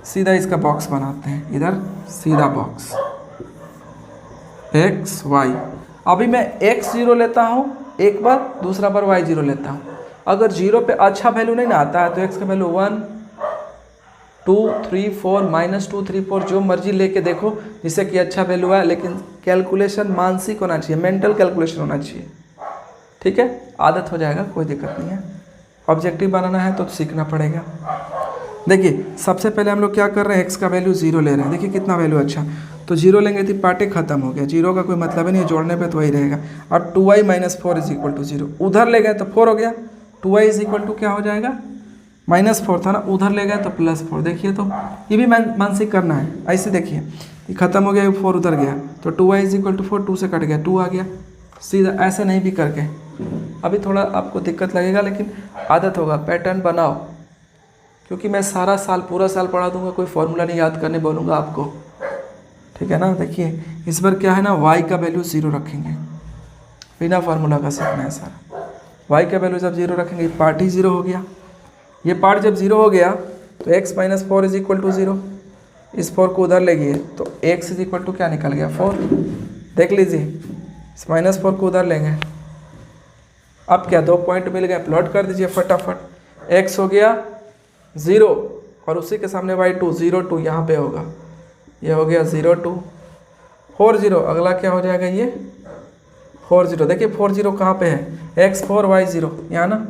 सीधा इसका बॉक्स बनाते हैं, इधर सीधा बॉक्स x y। अभी मैं x 0 लेता हूँ एक बार, दूसरा बार y 0 लेता हूँ। अगर 0 पे अच्छा वैल्यू नहीं ना आता है तो x का वैल्यू 1 2 3 4 -2 3 4 जो मर्जी लेके देखो जिससे कि अच्छा वैल्यू है, लेकिन कैलकुलेशन मानसिक होना चाहिए, मेंटल कैलकुलेशन होना चाहिए, ठीक है। आदत हो जाएगा, कोई दिक्कत नहीं है। ऑब्जेक्टिव बनाना है तो सीखना पड़ेगा। देखिए सबसे पहले हम लोग क्या कर रहे हैं, x का वैल्यू 0 ले रहे हैं। देखिए कितना वैल्यू अच्छा, तो 0 लेंगे तो पार्टे खत्म हो गया, 0 का कोई मतलब ही नहीं है, जोड़ने पे तो वही रहेगा। और 2y - 4 = 0, उधर ले गए तो 4 हो गया, 2y = क्या हो जाएगा, -4 था ना, उधर ले गए तो +4। देखिए तो ये भी मानसिक करना है, ऐसे देखिए ये खत्म हो गया, 4 उधर गया तो 2y = 4, 2 से कट गया 2 आ गया, सीधा ऐसे नहीं भी करके। अभी थोड़ा आपको दिक्कत लगेगा लेकिन आदत होगा, पैटर्न बनाओ, क्योंकि मैं सारा साल पूरा साल पढ़ा दूंगा, कोई फॉर्मूला नहीं याद करने बोलूँगा आपको, ठीक है ना। देखिए इस बार क्या है ना, y का वैल्यू 0 रखेंगे, बिना फार्मूला का सीखना है सारा। y का वैल्यू जब 0 रखेंगे, पार्ट ही 0 हो गया। ये पार्ट जब 0 हो गया तो x - 4 = 0, इस 4 को उधर ले गए तो x = क्या निकल गया 4। देख लीजिए, इस -4 को उधर लेंगे, अब क्या 2 पॉइंट मिल गए, प्लॉट कर दीजिए फटाफट। x हो गया 0 और उसी के सामने y 2 0 2 यहाँ पे होगा, ये हो गया 0 2 4 0। अगला क्या हो जाएगा, ये 4 0। देखिए 4 0 कहाँ पे है, x 4 y 0 यहाँ ना।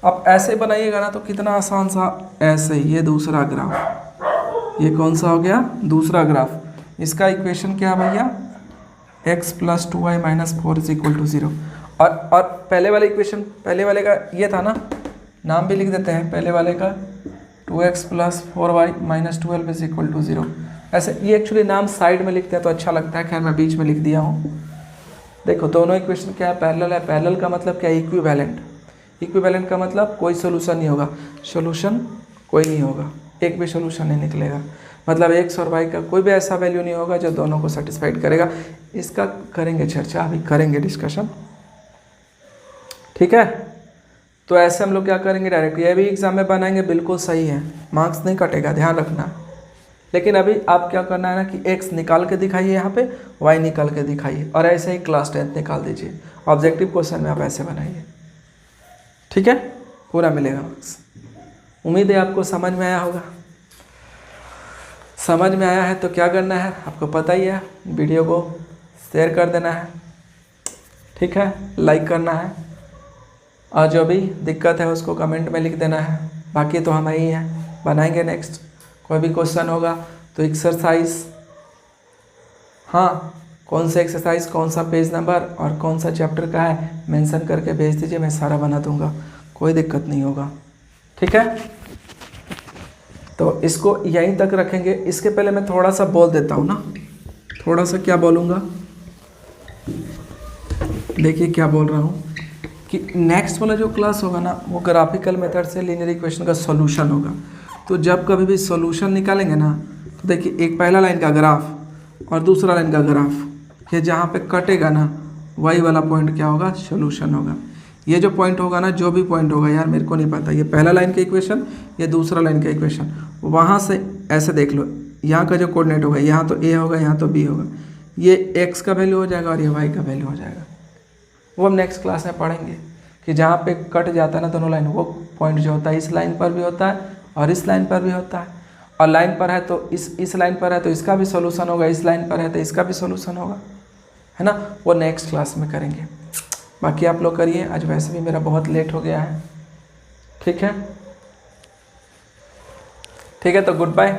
अब ऐसे बनाइएगा ना तो कितना आसान सा, ऐसे ही। ये दूसरा ग्राफ, ये कौन सा हो गया, दूसरा ग्राफ। इसका इक्वेशन क्या है भैया, x + 2y - 4 = 0। और पहले वाले इक्वेशन, पहले वाले का ये था ना, नाम भी लिख देते हैं पहले वाले का, 2x + 4y - 12 = 0। ऐसे ये एक्चुअली नाम साइड में लिखते हैं तो अच्छा लगता है, खैर मैं बीच में लिख दिया हूँ। देखो दोनों इक्वेशन क्या है, पैरेलल है। पैरेलल का मतलब क्या है, इक्विवेलेंट। इक्विवेलेंट का मतलब कोई सोल्यूशन नहीं होगा, सोल्यूशन कोई नहीं होगा, एक भी सोल्यूशन नहीं निकलेगा। मतलब x और y का कोई भी ऐसा वैल्यू नहीं होगा जो दोनों को सेटिस्फाइड करेगा। इसका करेंगे चर्चा, अभी करेंगे डिस्कशन, ठीक है। तो ऐसे हम लोग क्या करेंगे, डायरेक्ट ये भी एग्जाम में बनाएंगे, बिल्कुल सही है, मार्क्स नहीं कटेगा, ध्यान रखना। लेकिन अभी आप क्या करना है ना कि x निकाल के दिखाइए यहाँ पे, y निकाल के दिखाइए, और ऐसे ही क्लास 10th निकाल दीजिए। ऑब्जेक्टिव क्वेश्चन में आप ऐसे बनाइए, ठीक है, पूरा मिलेगा मार्क्स। उम्मीद है आपको समझ में आया होगा। समझ में आया है तो क्या करना है आपको पता ही है, वीडियो को शेयर कर देना है, ठीक है, लाइक करना है, और जो भी दिक्कत है उसको कमेंट में लिख देना है। बाकी तो हम ही हैं, बनाएंगे नेक्स्ट। कोई भी क्वेश्चन होगा तो एक्सरसाइज, हाँ कौन सा एक्सरसाइज, कौन सा पेज नंबर और कौन सा चैप्टर का है मेंशन करके भेज दीजिए, मैं सारा बना दूंगा, कोई दिक्कत नहीं होगा, ठीक है। तो इसको यहीं तक रखेंगे। इसके पहले मैं थोड़ा सा बोल देता हूँ ना, थोड़ा सा क्या बोलूँगा, देखिए क्या बोल रहा हूँ कि नेक्स्ट वाला जो क्लास होगा ना वो ग्राफिकल मेथड से लीनियर इक्वेशन का सॉल्यूशन होगा। तो जब कभी भी सॉल्यूशन निकालेंगे ना तो देखिए एक पहला लाइन का ग्राफ और दूसरा लाइन का ग्राफ, ये जहाँ पे कटेगा ना वही वाला पॉइंट क्या होगा, सॉल्यूशन होगा। ये जो पॉइंट होगा ना, जो भी पॉइंट होगा यार मेरे को नहीं पता, ये पहला लाइन का इक्वेशन, ये दूसरा लाइन का इक्वेशन, वहाँ से ऐसे देख लो, यहाँ का जो कोऑर्डिनेट होगा, यहाँ तो ए होगा, यहाँ तो बी होगा, ये एक्स का वैल्यू हो जाएगा और ये वाई का वैल्यू हो जाएगा। वो हम नेक्स्ट क्लास में पढ़ेंगे कि जहाँ पे कट जाता है ना दोनों लाइन, वो पॉइंट जो होता है इस लाइन पर भी होता है और इस लाइन पर भी होता है, और लाइन पर है तो इस लाइन पर है तो इसका भी सॉल्यूशन होगा, इस लाइन पर है तो इसका भी सॉल्यूशन होगा, है ना। वो नेक्स्ट क्लास में करेंगे। बाकी आप लोग करिए, आज वैसे भी मेरा बहुत लेट हो गया है। ठीक है, ठीक है, तो गुड बाय।